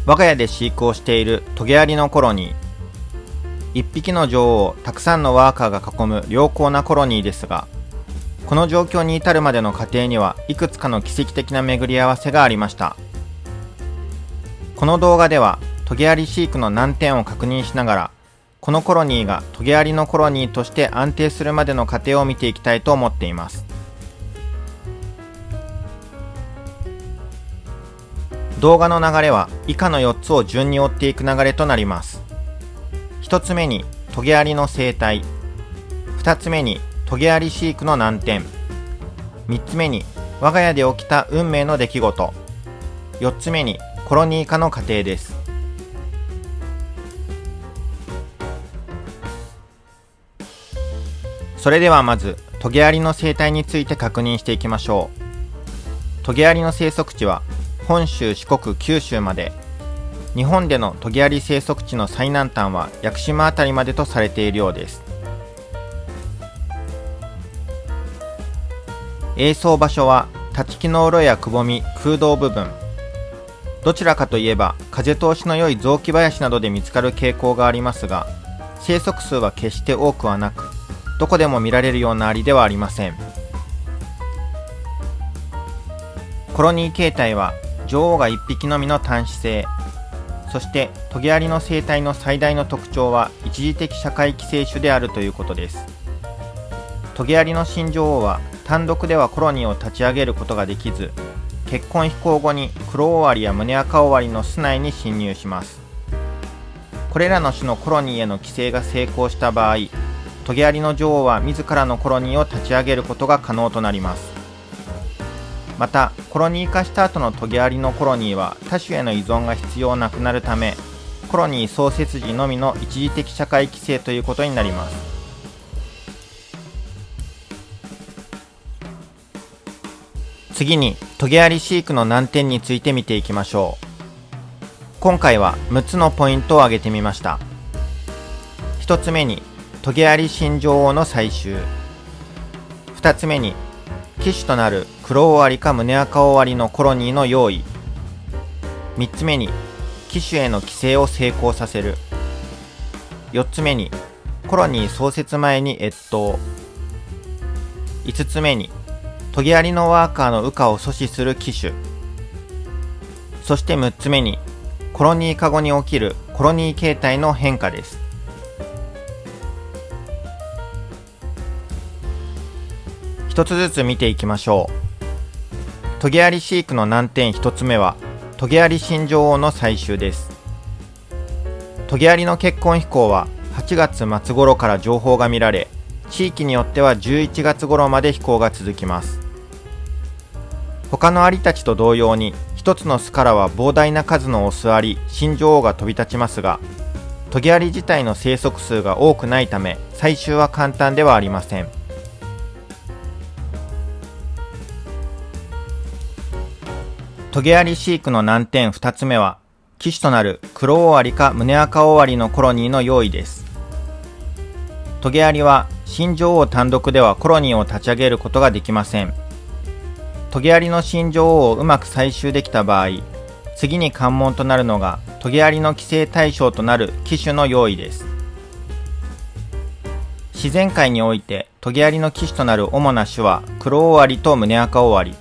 我が家で飼育をしているトゲアリのコロニー。一匹の女王をたくさんのワーカーが囲む良好なコロニーですが、この状況に至るまでの過程にはいくつかの奇跡的な巡り合わせがありました。この動画ではトゲアリ飼育の難点を確認しながら、このコロニーがトゲアリのコロニーとして安定するまでの過程を見ていきたいと思っています。動画の流れは以下の4つを順に追っていく流れとなります。1つ目にトゲアリの生態、2つ目にトゲアリ飼育の難点、3つ目に我が家で起きた運命の出来事、4つ目にコロニー化の過程です。それではまずトゲアリの生態について確認していきましょう。トゲアリの生息地は本州、四国、九州まで。日本でのトゲアリ生息地の最南端は屋久島あたりまでとされているようです。営巣場所は立ち木の洞やくぼみ、空洞部分。どちらかといえば風通しの良い雑木林などで見つかる傾向がありますが、生息数は決して多くはなく、どこでも見られるようなアリではありません。コロニー形態は女王が1匹のみの単子性。そしてトゲアリの生態の最大の特徴は一時的社会寄生種であるということです。トゲアリの新女王は単独ではコロニーを立ち上げることができず、結婚飛行後に黒オオアリや胸赤オオアリの巣内に侵入します。これらの種のコロニーへの寄生が成功した場合、トゲアリの女王は自らのコロニーを立ち上げることが可能となります。またコロニー化した後のトゲアリのコロニーは他種への依存が必要なくなるため、コロニー創設時のみの一時的社会規制ということになります。次にトゲアリ飼育の難点について見ていきましょう。今回は6つのポイントを挙げてみました。1つ目にトゲアリ新女王の採集、2つ目に機種となる黒オオアリか胸赤オオアリのコロニーの用意、3つ目に機種への寄生を成功させる、4つ目にコロニー創設前に越冬、5つ目にトゲアリのワーカーの羽化を阻止する機種、そして6つ目にコロニー化後に起きるコロニー形態の変化です。一つずつ見ていきましょう。トゲアリ飼育の難点1つ目はトゲアリ新女王の採集です。トゲアリの結婚飛行は8月末頃から情報が見られ、地域によっては11月頃まで飛行が続きます。他のアリたちと同様に一つの巣からは膨大な数のオスアリ、新女王が飛び立ちますが、トゲアリ自体の生息数が多くないため採集は簡単ではありません。トゲアリ飼育の難点2つ目は機種となる黒オオアリか胸赤オオアリのコロニーの用意です。トゲアリは新女王単独ではコロニーを立ち上げることができません。トゲアリの新女王をうまく採集できた場合、次に関門となるのがトゲアリの寄生対象となる機種の用意です。自然界においてトゲアリの機種となる主な種は黒オオアリと胸赤オオアリ。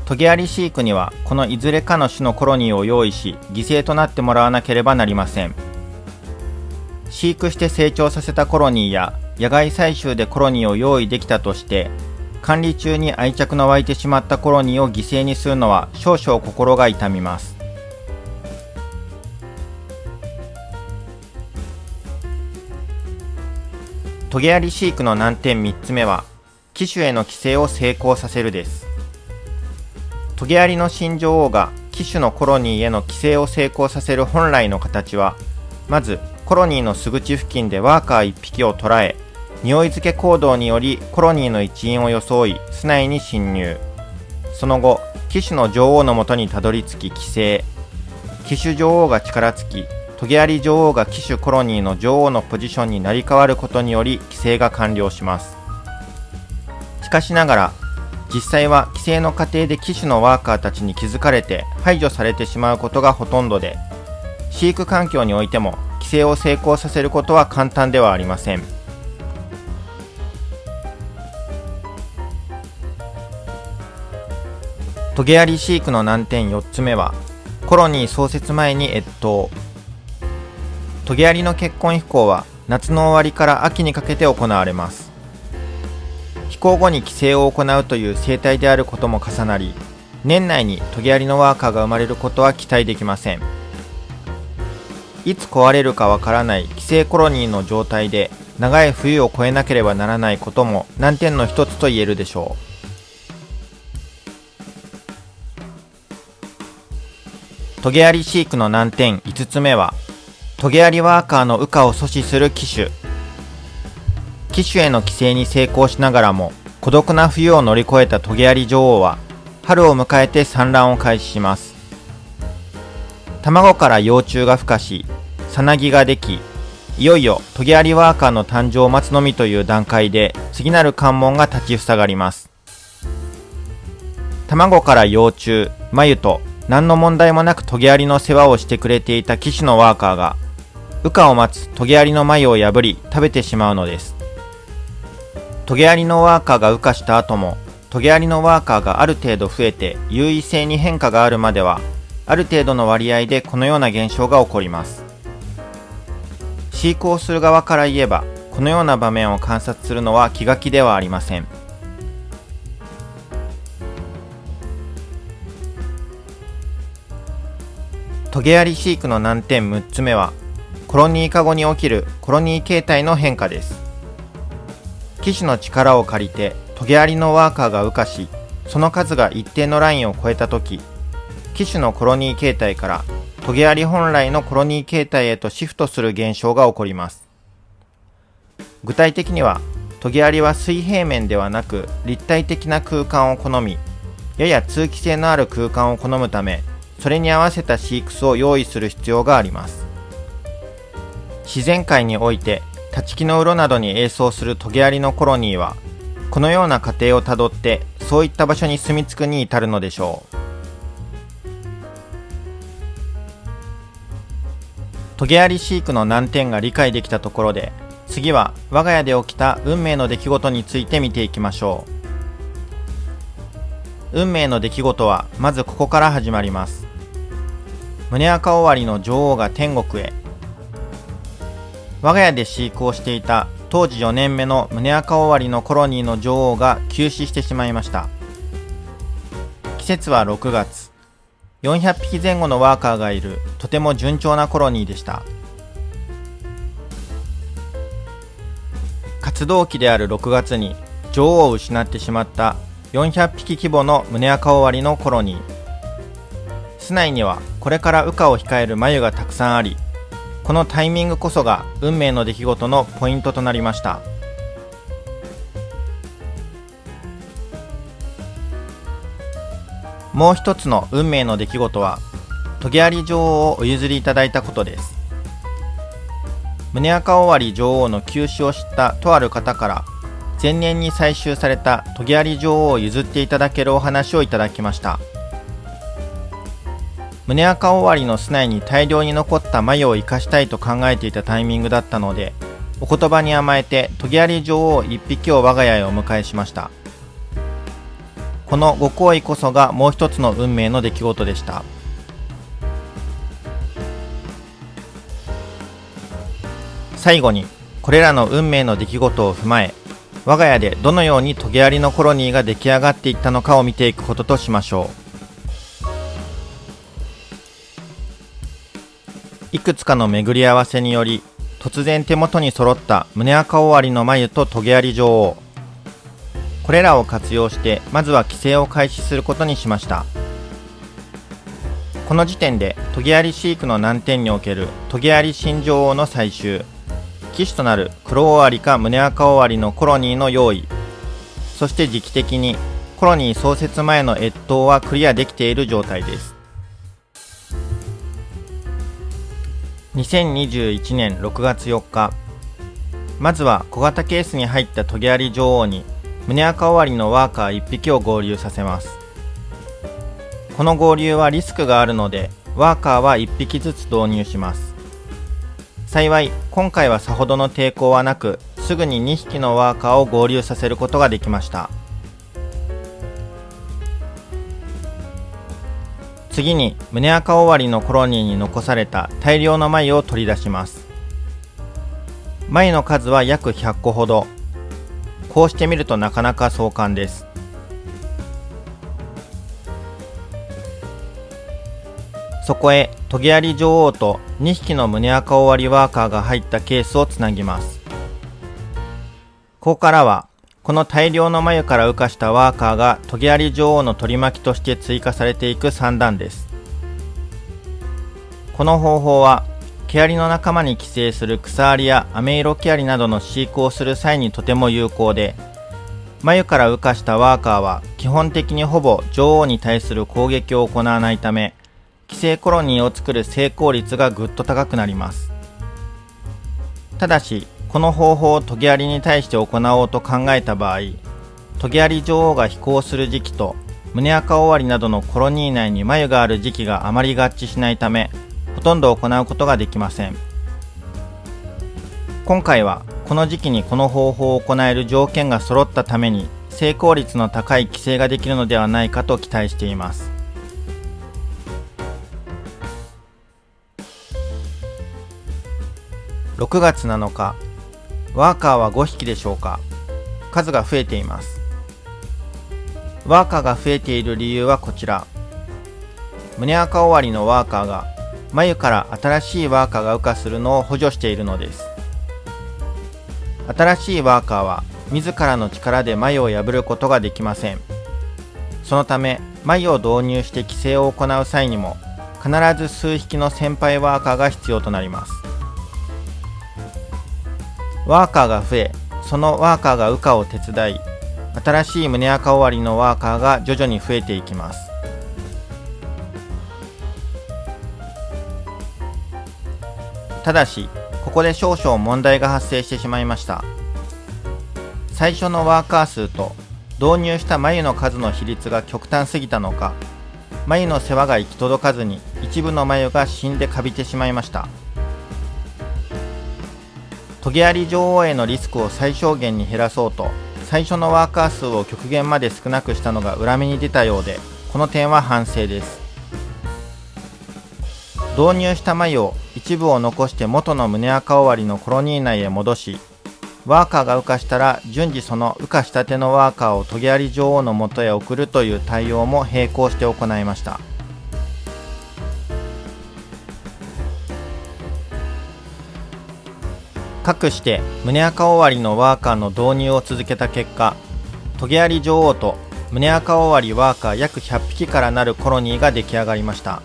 トゲアリ飼育にはこのいずれかの種のコロニーを用意し、犠牲となってもらわなければなりません。飼育して成長させたコロニーや野外採集でコロニーを用意できたとして、管理中に愛着の湧いてしまったコロニーを犠牲にするのは少々心が痛みます。トゲアリ飼育の難点3つ目は機種への寄生を成功させるです。トゲアリの新女王が機種のコロニーへの寄生を成功させる本来の形は、まずコロニーの巣口付近でワーカー1匹を捕らえ、匂い付け行動によりコロニーの一員を装い巣内に侵入。その後機種の女王のもとにたどり着き寄生。機種女王が力尽き、トゲアリ女王が機種コロニーの女王のポジションに成り代わることにより寄生が完了します。しかしながら実際は規制の過程で騎手のワーカーたちに気づかれて排除されてしまうことがほとんどで、飼育環境においても規制を成功させることは簡単ではありません。トゲアリ飼育の難点4つ目は、コロニー創設前に越冬。トゲアリの結婚飛行は夏の終わりから秋にかけて行われます。飛行後に寄生を行うという生態であることも重なり、年内にトゲアリのワーカーが生まれることは期待できません。いつ壊れるかわからない寄生コロニーの状態で長い冬を越えなければならないことも難点の一つと言えるでしょう。トゲアリ飼育の難点5つ目は、トゲアリワーカーの羽化を阻止する騎手。騎手への寄生に成功しながらも孤独な冬を乗り越えたトゲアリ女王は春を迎えて産卵を開始します。卵から幼虫が孵化し、さなぎができ、いよいよトゲアリワーカーの誕生を待つのみという段階で次なる関門が立ちふさがります。卵から幼虫、繭と何の問題もなくトゲアリの世話をしてくれていた騎手のワーカーが羽化を待つトゲアリの繭を破り食べてしまうのです。トゲアリのワーカーが羽化した後もトゲアリのワーカーがある程度増えて優位性に変化があるまではある程度の割合でこのような現象が起こります。飼育をする側から言えばこのような場面を観察するのは気が気ではありません。トゲアリ飼育の難点6つ目は、コロニー化後に起きるコロニー形態の変化です。騎手の力を借りてトゲアリのワーカーが羽化し、その数が一定のラインを超えたとき、騎手のコロニー形態からトゲアリ本来のコロニー形態へとシフトする現象が起こります。具体的には、トゲアリは水平面ではなく立体的な空間を好み、やや通気性のある空間を好むため、それに合わせた飼育巣を用意する必要があります。自然界において立ち木のうろなどに営巣するトゲアリのコロニーはこのような過程をたどってそういった場所に住み着くに至るのでしょう。トゲアリ飼育の難点が理解できたところで、次は我が家で起きた運命の出来事について見ていきましょう。運命の出来事はまずここから始まります。胸赤尾張の女王が天国へ。我が家で飼育をしていた当時4年目の胸赤尾張のコロニーの女王が急死してしまいました。季節は6月。400匹前後のワーカーがいるとても順調なコロニーでした。活動期である6月に女王を失ってしまった400匹規模の胸赤尾張のコロニー。室内にはこれから羽化を控える繭がたくさんあり、このタイミングこそが運命の出来事のポイントとなりました。もう一つの運命の出来事は、トゲアリ女王をお譲りいただいたことです。胸赤尾張女王の急死を知ったとある方から、前年に採集されたトゲアリ女王を譲っていただけるお話をいただきました。胸赤尾張の室内に大量に残った繭を生かしたいと考えていたタイミングだったので、お言葉に甘えてトゲアリ女王1匹を我が家へお迎えしました。このご好意こそがもう一つの運命の出来事でした。最後にこれらの運命の出来事を踏まえ、我が家でどのようにトゲアリのコロニーが出来上がっていったのかを見ていくこととしましょう。いくつかの巡り合わせにより突然手元に揃った胸赤尾張の繭とトゲアリ女王。これらを活用してまずは寄生を開始することにしました。この時点でトゲアリ飼育の難点におけるトゲアリ新女王の採集、騎手となる黒尾張か胸赤尾張のコロニーの用意、そして時期的にコロニー創設前の越冬はクリアできている状態です。2021年6月4日、まずは小型ケースに入ったトゲアリ女王に胸赤終わりのワーカー1匹を合流させます。この合流はリスクがあるので、ワーカーは1匹ずつ導入します。幸い、今回はさほどの抵抗はなく、すぐに2匹のワーカーを合流させることができました。次に、胸赤終わりのコロニーに残された大量の繭を取り出します。繭の数は約100個ほど。こうして見るとなかなか壮観です。そこへトゲアリ女王と2匹の胸赤終わりワーカーが入ったケースをつなぎます。ここからはこの大量の繭から羽化したワーカーがトゲアリ女王の取り巻きとして追加されていく3段です。この方法は毛アリの仲間に寄生する草アリやアメイロ毛アリなどの飼育をする際にとても有効で、繭から羽化したワーカーは基本的にほぼ女王に対する攻撃を行わないため、寄生コロニーを作る成功率がぐっと高くなります。ただし、この方法をトゲアリに対して行おうと考えた場合、トゲアリ女王が飛行する時期と胸赤終わりなどのコロニー内に繭がある時期があまり合致しないため、ほとんど行うことができません。今回はこの時期にこの方法を行える条件が揃ったために成功率の高い寄生ができるのではないかと期待しています。6月7日、ワーカーは5匹でしょうか。数が増えています。ワーカーが増えている理由はこちら。胸赤終わりのワーカーが繭から新しいワーカーが羽化するのを補助しているのです。新しいワーカーは自らの力で繭を破ることができません。そのため繭を導入して寄生を行う際にも必ず数匹の先輩ワーカーが必要となります。ワーカーが増え、そのワーカーが羽化を手伝い、新しい胸赤終わりのワーカーが徐々に増えていきます。ただし、ここで少々問題が発生してしまいました。最初のワーカー数と導入した繭の数の比率が極端すぎたのか、繭の世話が行き届かずに一部の繭が死んでカビてしまいました。トゲアリ女王へのリスクを最小限に減らそうと、最初のワーカー数を極限まで少なくしたのが裏目に出たようで、この点は反省です。導入した繭を一部を残して元の胸赤終わりのコロニー内へ戻し、ワーカーが羽化したら順次その羽化したてのワーカーをトゲアリ女王の元へ送るという対応も並行して行いました。かくして胸赤終わりのワーカーの導入を続けた結果、トゲアリ女王と胸赤終わりワーカー約100匹からなるコロニーが出来上がりました。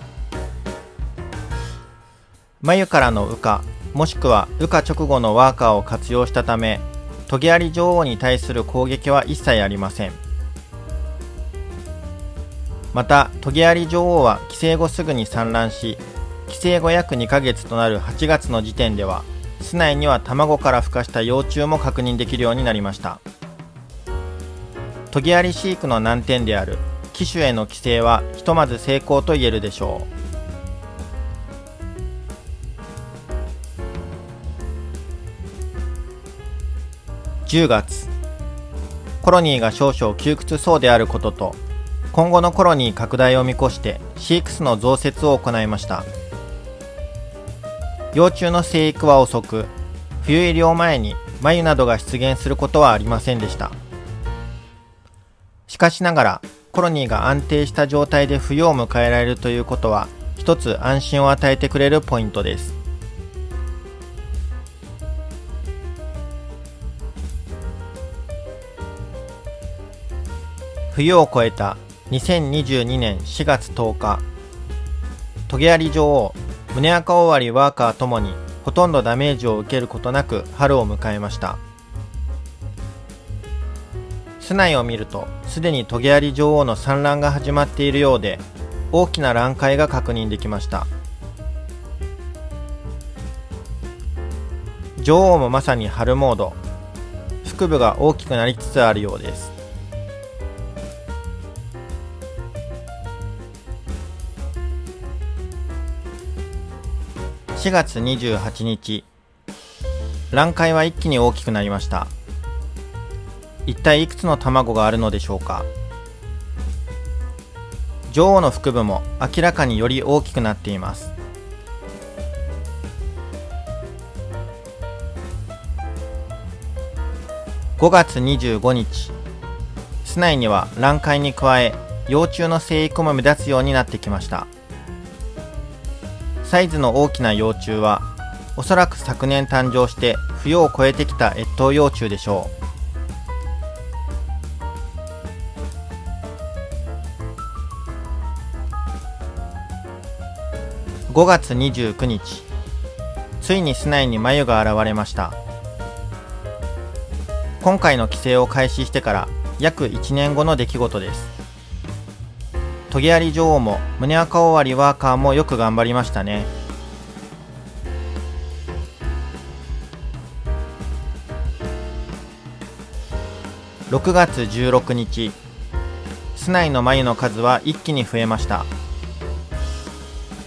繭からの羽化、もしくは羽化直後のワーカーを活用したため、トゲアリ女王に対する攻撃は一切ありません。また、トゲアリ女王は寄生後すぐに産卵し、寄生後約2ヶ月となる8月の時点では、巣内には卵から孵化した幼虫も確認できるようになりました。トゲアリ飼育の難点である寄種への寄生はひとまず成功と言えるでしょう。10月、コロニーが少々窮屈そうであることと、今後のコロニー拡大を見越して飼育巣の増設を行いました。幼虫の生育は遅く、冬入りを前に繭などが出現することはありませんでした。しかしながら、コロニーが安定した状態で冬を迎えられるということは、一つ安心を与えてくれるポイントです。冬を越えた2022年4月10日、トゲアリ女王、胸赤終わりワーカーともにほとんどダメージを受けることなく春を迎えました。巣内を見るとすでにトゲアリ女王の産卵が始まっているようで、大きな卵塊が確認できました。羽化腹部が大きくなりつつあるようです。4月28日、卵塊は一気に大きくなりました。一体いくつの卵があるのでしょうか。女王の腹部も明らかにより大きくなっています。5月25日、室内には卵塊に加え幼虫の生育も目立つようになってきました。サイズの大きな幼虫はおそらく昨年誕生して冬を越えてきた越冬幼虫でしょう。5月29日、ついに室内に繭が現れました。今回の寄生を開始してから約1年後の出来事です。トゲアリ女王も胸赤オワリワーカーもよく頑張りましたね。6月16日、室内の繭の数は一気に増えました。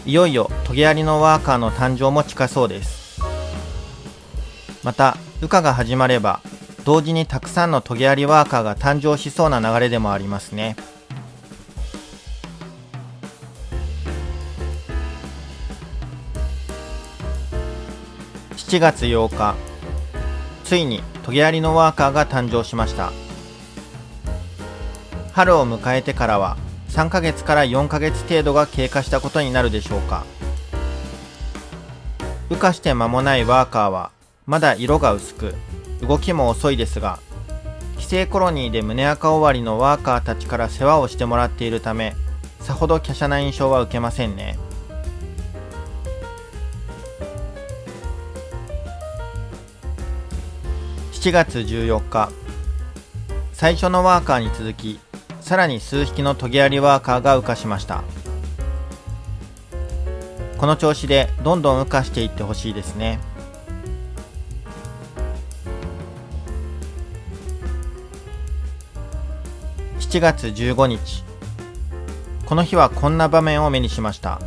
いよいよトゲアリのワーカーの誕生も近そうです。また羽化が始まれば同時にたくさんのトゲアリワーカーが誕生しそうな流れでもありますね。7月8日、ついにトゲアリのワーカーが誕生しました。春を迎えてからは3ヶ月から4ヶ月程度が経過したことになるでしょうか。羽化して間もないワーカーはまだ色が薄く動きも遅いですが、寄生コロニーで胸赤オワリのワーカーたちから世話をしてもらっているため、さほど華奢な印象は受けませんね。7月14日、最初のワーカーに続きさらに数匹のトゲアリワーカーが羽化しました。この調子でどんどん羽化していってほしいですね。7月15日、この日はこんな場面を目にしました。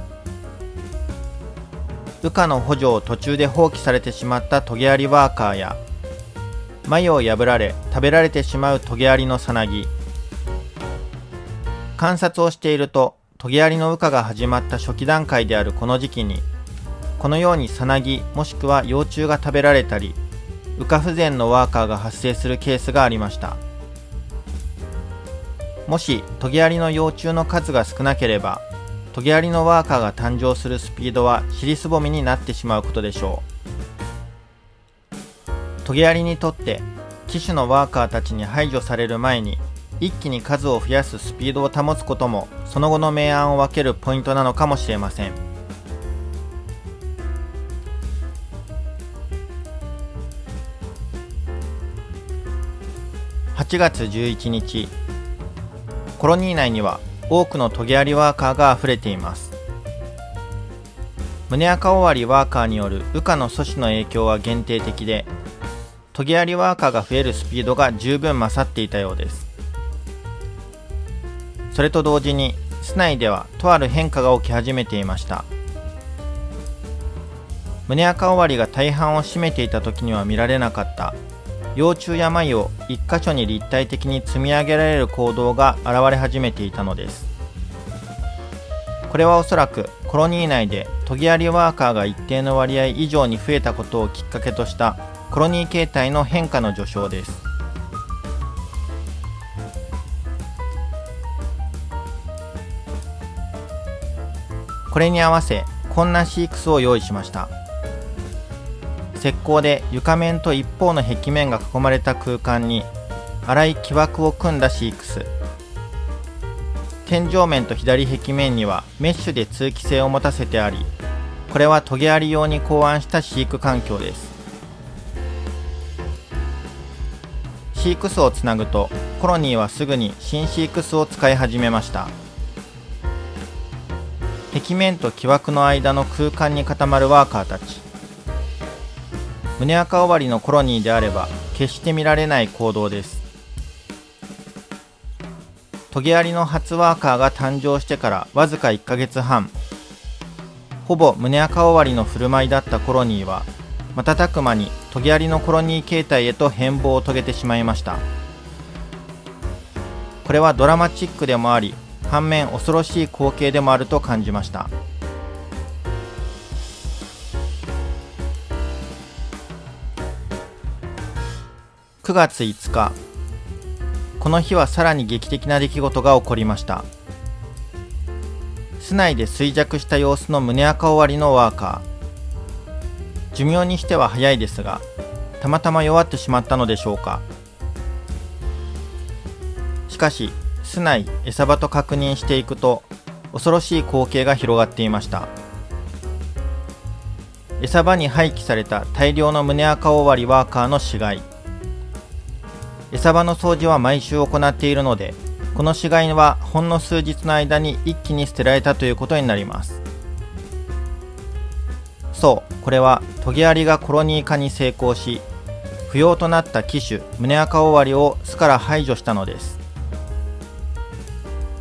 羽化の補助を途中で放棄されてしまったトゲアリワーカーや、繭を破られ食べられてしまうトゲアリのさなぎ。観察をしているとトゲアリの羽化が始まった初期段階であるこの時期に、このようにさなぎもしくは幼虫が食べられたり羽化不全のワーカーが発生するケースがありました。もしトゲアリの幼虫の数が少なければ、トゲアリのワーカーが誕生するスピードは尻すぼみになってしまうことでしょう。トゲアリにとって寄種のワーカーたちに排除される前に一気に数を増やすスピードを保つこともその後の明暗を分けるポイントなのかもしれません。8月11日、コロニー内には多くのトゲアリワーカーがあふれています。胸赤オワリワーカーによる羽化の阻止の影響は限定的で、トゲアリワーカーが増えるスピードが十分勝っていたようです。それと同時に室内ではとある変化が起き始めていました。胸赤オワリが大半を占めていた時には見られなかった幼虫や繭を一箇所に立体的に積み上げられる行動が現れ始めていたのです。これはおそらくコロニー内でトゲアリワーカーが一定の割合以上に増えたことをきっかけとしたコロニー形態の変化の序章です。これに合わせこんなシークスを用意しました。石膏で床面と一方の壁面が囲まれた空間に粗い木枠を組んだシークス。天井面と左壁面にはメッシュで通気性を持たせてあり、これはトゲアリ用に考案した飼育環境です。シークスをつなぐとコロニーはすぐに新シークスを使い始めました。壁面と木枠の間の空間に固まるワーカーたち。胸赤尾張のコロニーであれば決して見られない行動です。トゲアリの初ワーカーが誕生してからわずか1ヶ月半、ほぼ胸赤尾張の振る舞いだったコロニーは瞬く間にトゲアリのコロニー形態へと変貌を遂げてしまいました。これはドラマチックでもあり、反面恐ろしい光景でもあると感じました。9月5日、この日はさらに劇的な出来事が起こりました。室内で衰弱した様子の胸赤尾張のワーカー。寿命にしては早いですが、たまたま弱ってしまったのでしょうか。しかし、室内餌場と確認していくと、恐ろしい光景が広がっていました。餌場に廃棄された大量の胸赤尾張ワーカーの死骸。餌場の掃除は毎週行っているので、この死骸はほんの数日の間に一気に捨てられたということになります。そう、これはトゲアリがコロニー化に成功し、不要となった寄種胸赤尾張を巣から排除したのです。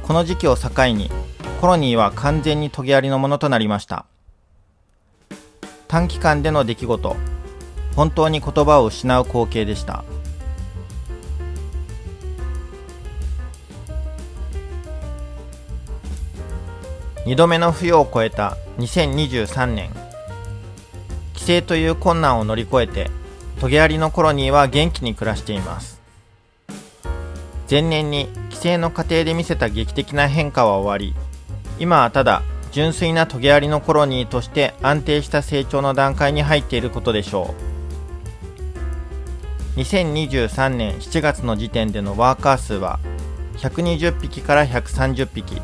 この時期を境にコロニーは完全にトゲアリのものとなりました。短期間での出来事、本当に言葉を失う光景でした。2度目の冬を越えた2023年、帰省という困難を乗り越えてトゲアリのコロニーは元気に暮らしています。前年に帰省の過程で見せた劇的な変化は終わり、今はただ純粋なトゲアリのコロニーとして安定した成長の段階に入っていることでしょう。2023年7月の時点でのワーカー数は120匹から130匹。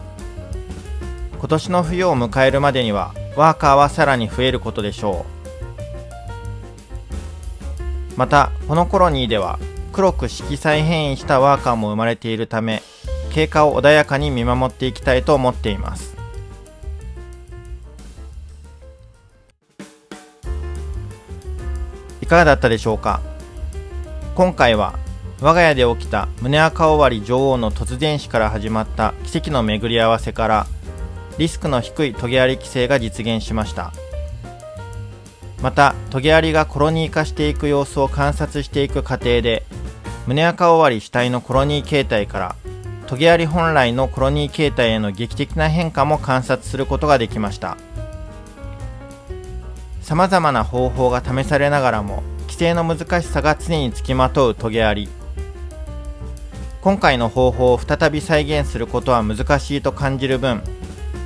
今年の冬を迎えるまでにはワーカーはさらに増えることでしょう。またこのコロニーでは黒く色彩変異したワーカーも生まれているため、経過を穏やかに見守っていきたいと思っています。いかがだったでしょうか。今回は我が家で起きた胸赤尾張女王の突然死から始まった奇跡の巡り合わせから、リスクの低いトゲアリ規制が実現しました。またトゲアリがコロニー化していく様子を観察していく過程で、胸赤尾張主体のコロニー形態からトゲアリ本来のコロニー形態への劇的な変化も観察することができました。さまざまな方法が試されながらも規制の難しさが常につきまとうトゲアリ。今回の方法を再び再現することは難しいと感じる分、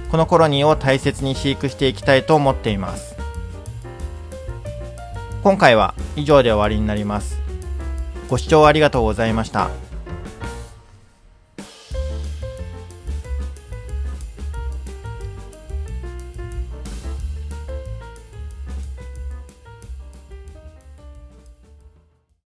このコロニーを大切に飼育していきたいと思っています。今回は以上で終わりになります。ご視聴ありがとうございました。